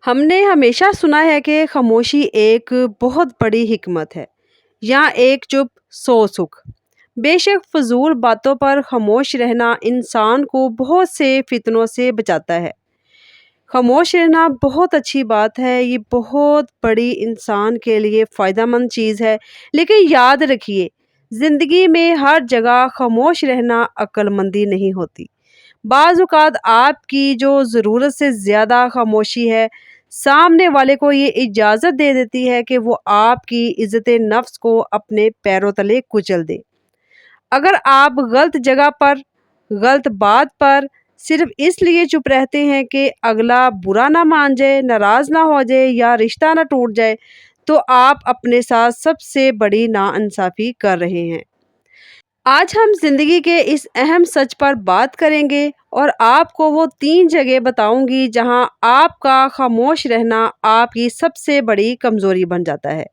ہم نے ہمیشہ سنا ہے کہ خاموشی ایک بہت بڑی حکمت ہے یا ایک چپ سو سکھ۔ بے شک فضول باتوں پر خاموش رہنا انسان کو بہت سے فتنوں سے بچاتا ہے۔ خاموش رہنا بہت اچھی بات ہے، یہ بہت بڑی انسان کے لیے فائدہ مند چیز ہے، لیکن یاد رکھیے زندگی میں ہر جگہ خاموش رہنا عقل مندی نہیں ہوتی۔ بعض اوقات آپ کی جو ضرورت سے زیادہ خاموشی ہے سامنے والے کو یہ اجازت دے دیتی ہے کہ وہ آپ کی عزت نفس کو اپنے پیروں تلے کچل دے۔ اگر آپ غلط جگہ پر غلط بات پر صرف اس لیے چپ رہتے ہیں کہ اگلا برا نہ مان جائے، ناراض نہ ہو جائے یا رشتہ نہ ٹوٹ جائے، تو آپ اپنے ساتھ سب سے بڑی ناانصافی کر رہے ہیں۔ آج ہم زندگی کے اس اہم سچ پر بات کریں گے اور آپ کو وہ 3 جگہ بتاؤں گی جہاں آپ کا خاموش رہنا آپ کی سب سے بڑی کمزوری بن جاتا ہے۔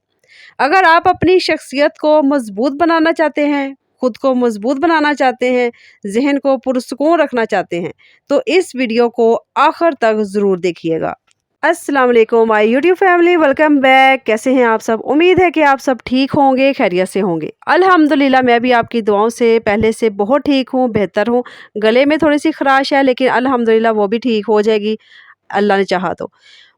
اگر آپ اپنی شخصیت کو مضبوط بنانا چاہتے ہیں، خود کو مضبوط بنانا چاہتے ہیں، ذہن کو پرسکون رکھنا چاہتے ہیں، تو اس ویڈیو کو آخر تک ضرور دیکھیے گا۔ السلام علیکم مائی یوٹیوب فیملی، ویلکم بیک۔ کیسے ہیں آپ سب؟ امید ہے کہ آپ سب ٹھیک ہوں گے، خیریت سے ہوں گے۔ الحمدللہ میں بھی آپ کی دعاؤں سے پہلے سے بہت ٹھیک ہوں، بہتر ہوں۔ گلے میں تھوڑی سی خراش ہے لیکن الحمدللہ وہ بھی ٹھیک ہو جائے گی اللہ نے چاہا تو۔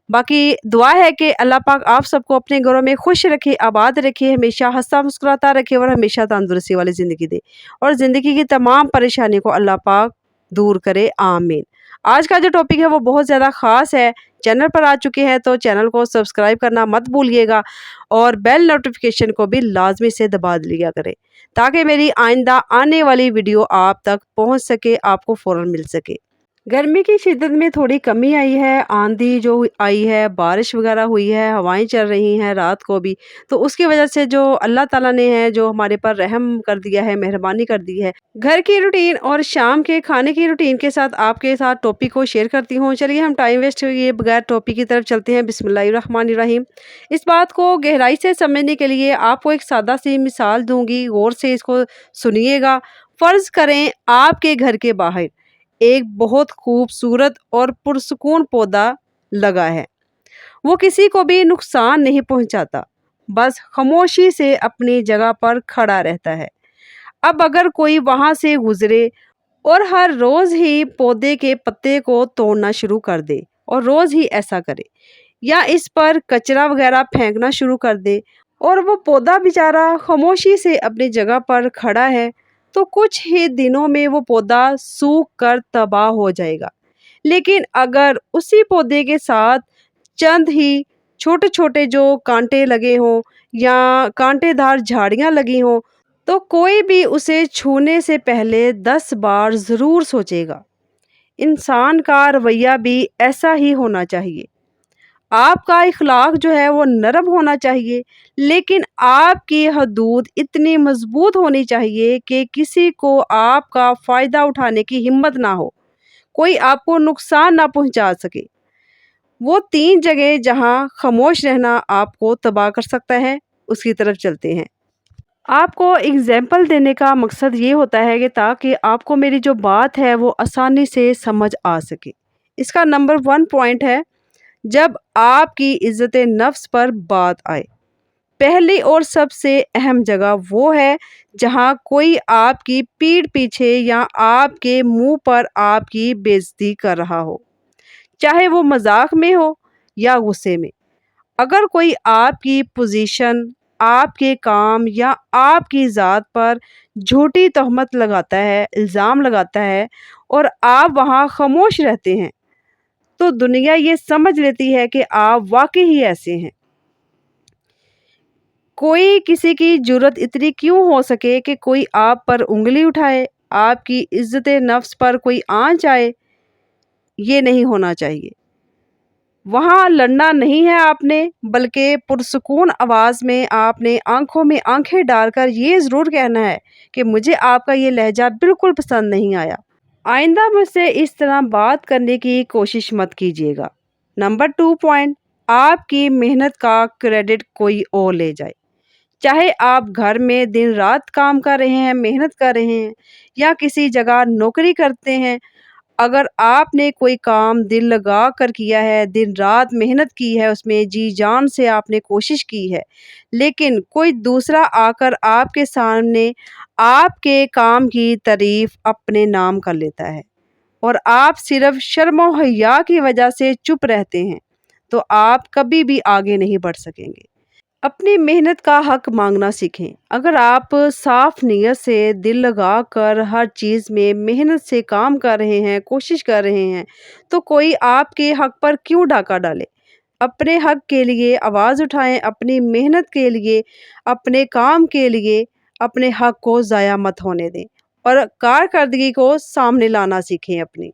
باقی دعا ہے کہ اللہ پاک آپ سب کو اپنے گھروں میں خوش رکھے، آباد رکھے، ہمیشہ ہنستا مسکراتا رکھے اور ہمیشہ تندرستی والی زندگی دے اور زندگی کی تمام پریشانی کو اللہ پاک دور کرے، آمین۔ آج کا جو ٹاپک ہے وہ بہت زیادہ خاص ہے۔ چینل پر آ چکے ہیں تو چینل کو سبسکرائب کرنا مت بھولیے گا اور بیل نوٹیفیکیشن کو بھی لازمی سے دبا لیا کریں تاکہ میری آئندہ آنے والی ویڈیو آپ تک پہنچ سکے، آپ کو فوراً مل سکے۔ گرمی کی شدت میں تھوڑی کمی آئی ہے، آندھی جو آئی ہے، بارش وغیرہ ہوئی ہے، ہوائیں چل رہی ہیں رات کو بھی، تو اس کی وجہ سے جو اللہ تعالیٰ نے ہے جو ہمارے پر رحم کر دیا ہے، مہربانی کر دی ہے۔ گھر کی روٹین اور شام کے کھانے کی روٹین کے ساتھ آپ کے ساتھ ٹاپک کو شیئر کرتی ہوں۔ چلیے ہم ٹائم ویسٹ کیے بغیر ٹاپک کی طرف چلتے ہیں۔ بسم اللہ الرحمن الرحیم۔ اس بات کو گہرائی سے سمجھنے کے لیے آپ کو ایک سادہ سی مثال دوں گی، غور سے اس کو سنیے گا۔ فرض کریں آپ کے گھر کے باہر ایک بہت خوبصورت اور پرسکون پودا لگا ہے۔ وہ کسی کو بھی نقصان نہیں پہنچاتا، بس خاموشی سے اپنی جگہ پر کھڑا رہتا ہے۔ اب اگر کوئی وہاں سے گزرے اور ہر روز ہی پودے کے پتے کو توڑنا شروع کر دے اور روز ہی ایسا کرے یا اس پر کچرا وغیرہ پھینکنا شروع کر دے اور وہ پودا بیچارہ خاموشی سے اپنی جگہ پر کھڑا ہے، تو کچھ ہی دنوں میں وہ پودا سوکھ کر تباہ ہو جائے گا۔ لیکن اگر اسی پودے کے ساتھ چند ہی چھوٹے چھوٹے جو کانٹے لگے ہوں یا کانٹے دار جھاڑیاں لگی ہوں تو کوئی بھی اسے چھونے سے پہلے 10 بار ضرور سوچے گا۔ انسان کا رویہ بھی ایسا ہی ہونا چاہیے۔ آپ کا اخلاق جو ہے وہ نرم ہونا چاہیے، لیکن آپ کی حدود اتنی مضبوط ہونی چاہیے کہ کسی کو آپ کا فائدہ اٹھانے کی ہمت نہ ہو، کوئی آپ کو نقصان نہ پہنچا سکے۔ وہ 3 جگہ جہاں خاموش رہنا آپ کو تباہ کر سکتا ہے، اس کی طرف چلتے ہیں۔ آپ کو اگزامپل دینے کا مقصد یہ ہوتا ہے کہ تاکہ آپ کو میری جو بات ہے وہ آسانی سے سمجھ آ سکے۔ اس کا نمبر 1 پوائنٹ ہے، جب آپ کی عزت نفس پر بات آئے۔ پہلی اور سب سے اہم جگہ وہ ہے جہاں کوئی آپ کی پیٹھ پیچھے یا آپ کے منہ پر آپ کی بے عزتی کر رہا ہو، چاہے وہ مذاق میں ہو یا غصے میں۔ اگر کوئی آپ کی پوزیشن، آپ کے کام یا آپ کی ذات پر جھوٹی تہمت لگاتا ہے، الزام لگاتا ہے اور آپ وہاں خاموش رہتے ہیں، تو دنیا یہ سمجھ لیتی ہے کہ آپ واقعی ہی ایسے ہیں۔ کوئی کسی کی جرت اتنی کیوں ہو سکے کہ کوئی آپ پر انگلی اٹھائے، آپ کی عزت نفس پر کوئی آنچ آئے؟ یہ نہیں ہونا چاہیے۔ وہاں لڑنا نہیں ہے آپ نے، بلکہ پرسکون آواز میں آپ نے آنکھوں میں آنکھیں ڈال کر یہ ضرور کہنا ہے کہ مجھے آپ کا یہ لہجہ بالکل پسند نہیں آیا، آئندہ مجھ سے اس طرح بات کرنے کی کوشش مت کیجیے گا۔ نمبر 2 پوائنٹ، آپ کی محنت کا کریڈٹ کوئی اور لے جائے۔ چاہے آپ گھر میں دن رات کام کر رہے ہیں، محنت کر رہے ہیں یا کسی جگہ نوکری کرتے ہیں، اگر آپ نے کوئی کام دل لگا کر کیا ہے، دن رات محنت کی ہے، اس میں جی جان سے آپ نے کوشش کی ہے، لیکن کوئی دوسرا آ کر آپ کے سامنے آپ کے کام کی تعریف اپنے نام کر لیتا ہے اور آپ صرف شرم و حیا کی وجہ سے چپ رہتے ہیں، تو آپ کبھی بھی آگے نہیں بڑھ سکیں گے۔ اپنی محنت کا حق مانگنا سیکھیں۔ اگر آپ صاف نیت سے دل لگا کر ہر چیز میں محنت سے کام کر رہے ہیں، کوشش کر رہے ہیں، تو کوئی آپ کے حق پر کیوں ڈاکہ ڈالے؟ اپنے حق کے لیے آواز اٹھائیں، اپنی محنت کے لیے، اپنے کام کے لیے اپنے حق کو ضائع مت ہونے دیں اور کارکردگی کو سامنے لانا سیکھیں اپنی۔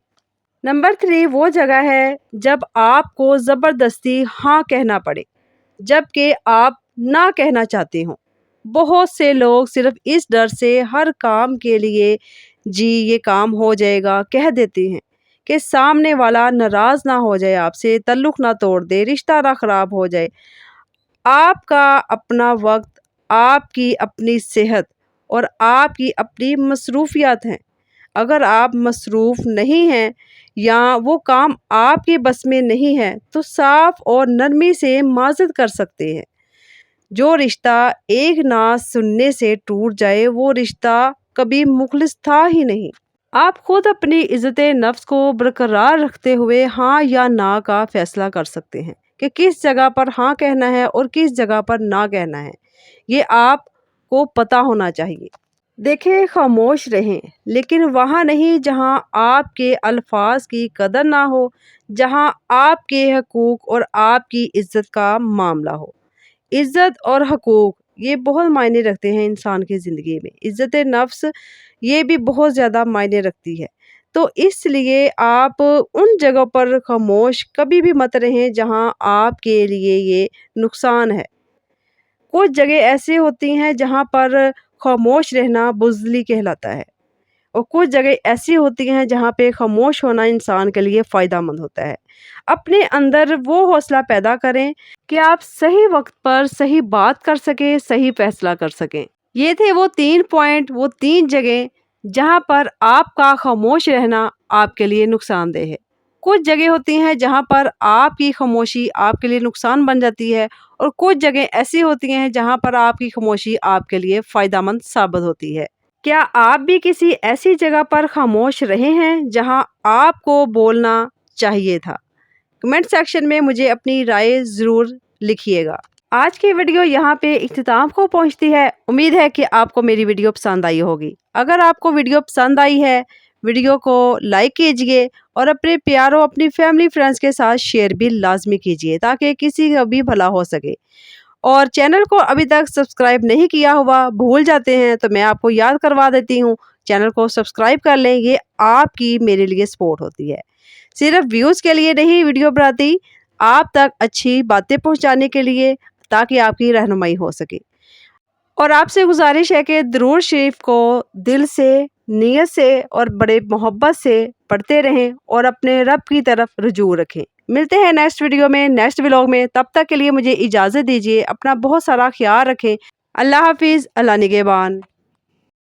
نمبر 3 وہ جگہ ہے جب آپ کو زبردستی ہاں کہنا پڑے جبکہ آپ نہ کہنا چاہتے ہوں۔ بہت سے لوگ صرف اس ڈر سے ہر کام کے لیے جی یہ کام ہو جائے گا کہہ دیتے ہیں کہ سامنے والا ناراض نہ ہو جائے، آپ سے تعلق نہ توڑ دے، رشتہ نہ خراب ہو جائے۔ آپ کا اپنا وقت، آپ کی اپنی صحت اور آپ کی اپنی مصروفیات ہیں۔ اگر آپ مصروف نہیں ہیں یا وہ کام آپ کے بس میں نہیں ہے تو صاف اور نرمی سے معذرت کر سکتے ہیں۔ جو رشتہ ایک نہ سننے سے ٹوٹ جائے وہ رشتہ کبھی مخلص تھا ہی نہیں۔ آپ خود اپنی عزت نفس کو برقرار رکھتے ہوئے ہاں یا نہ کا فیصلہ کر سکتے ہیں کہ کس جگہ پر ہاں کہنا ہے اور کس جگہ پر نہ کہنا ہے، یہ آپ کو پتہ ہونا چاہیے۔ دیکھیں، خاموش رہیں لیکن وہاں نہیں جہاں آپ کے الفاظ کی قدر نہ ہو، جہاں آپ کے حقوق اور آپ کی عزت کا معاملہ ہو۔ عزت اور حقوق یہ بہت معنی رکھتے ہیں انسان کی زندگی میں۔ عزت نفس یہ بھی بہت زیادہ معنی رکھتی ہے، تو اس لیے آپ ان جگہوں پر خاموش کبھی بھی مت رہیں جہاں آپ کے لیے یہ نقصان ہے۔ کچھ جگہ ایسے ہوتی ہیں جہاں پر خاموش رہنا بزدلی کہلاتا ہے اور کچھ جگہ ایسی ہوتی ہیں جہاں پہ خاموش ہونا انسان کے لیے فائدہ مند ہوتا ہے۔ اپنے اندر وہ حوصلہ پیدا کریں کہ آپ صحیح وقت پر صحیح بات کر سکیں، صحیح فیصلہ کر سکیں۔ یہ تھے وہ 3 پوائنٹ، وہ 3 جگہ جہاں پر آپ کا خاموش رہنا آپ کے لیے نقصان دہ ہے۔ کچھ جگہ ہوتی ہیں جہاں پر آپ کی خاموشی آپ کے لیے نقصان بن جاتی ہے اور کچھ جگہ ایسی ہوتی ہیں جہاں پر آپ کی خاموشی آپ کے لیے فائدہ مند ثابت ہوتی ہے۔ کیا آپ بھی کسی ایسی جگہ پر خاموش رہے ہیں جہاں آپ کو بولنا چاہیے تھا؟ کمنٹ سیکشن میں مجھے اپنی رائے ضرور لکھیے گا۔ آج کی ویڈیو یہاں پہ اختتام کو پہنچتی ہے۔ امید ہے کہ آپ کو میری ویڈیو پسند آئی ہوگی۔ اگر آپ کو ویڈیو پسند آئی ہے، ویڈیو کو لائک کیجئے اور اپنے پیاروں، اپنی فیملی فرینڈز کے ساتھ شیئر بھی لازمی کیجئے تاکہ کسی کا بھی بھلا ہو سکے۔ اور چینل کو ابھی تک سبسکرائب نہیں کیا ہوا، بھول جاتے ہیں تو میں آپ کو یاد کروا دیتی ہوں، چینل کو سبسکرائب کر لیں، یہ آپ کی میرے لیے سپورٹ ہوتی ہے۔ صرف ویوز کے لیے نہیں ویڈیو بناتی، آپ تک اچھی باتیں پہنچانے کے لیے تاکہ آپ کی رہنمائی ہو سکے۔ اور آپ سے گزارش ہے کہ درود شریف کو دل سے، نیت سے اور بڑے محبت سے پڑھتے رہیں اور اپنے رب کی طرف رجوع رکھیں۔ ملتے ہیں نیکسٹ ویڈیو میں، نیکسٹ ولاگ میں، تب تک کے لیے مجھے اجازت دیجیے۔ اپنا بہت سارا خیال رکھیں۔ اللہ حافظ، اللہ نگہبان۔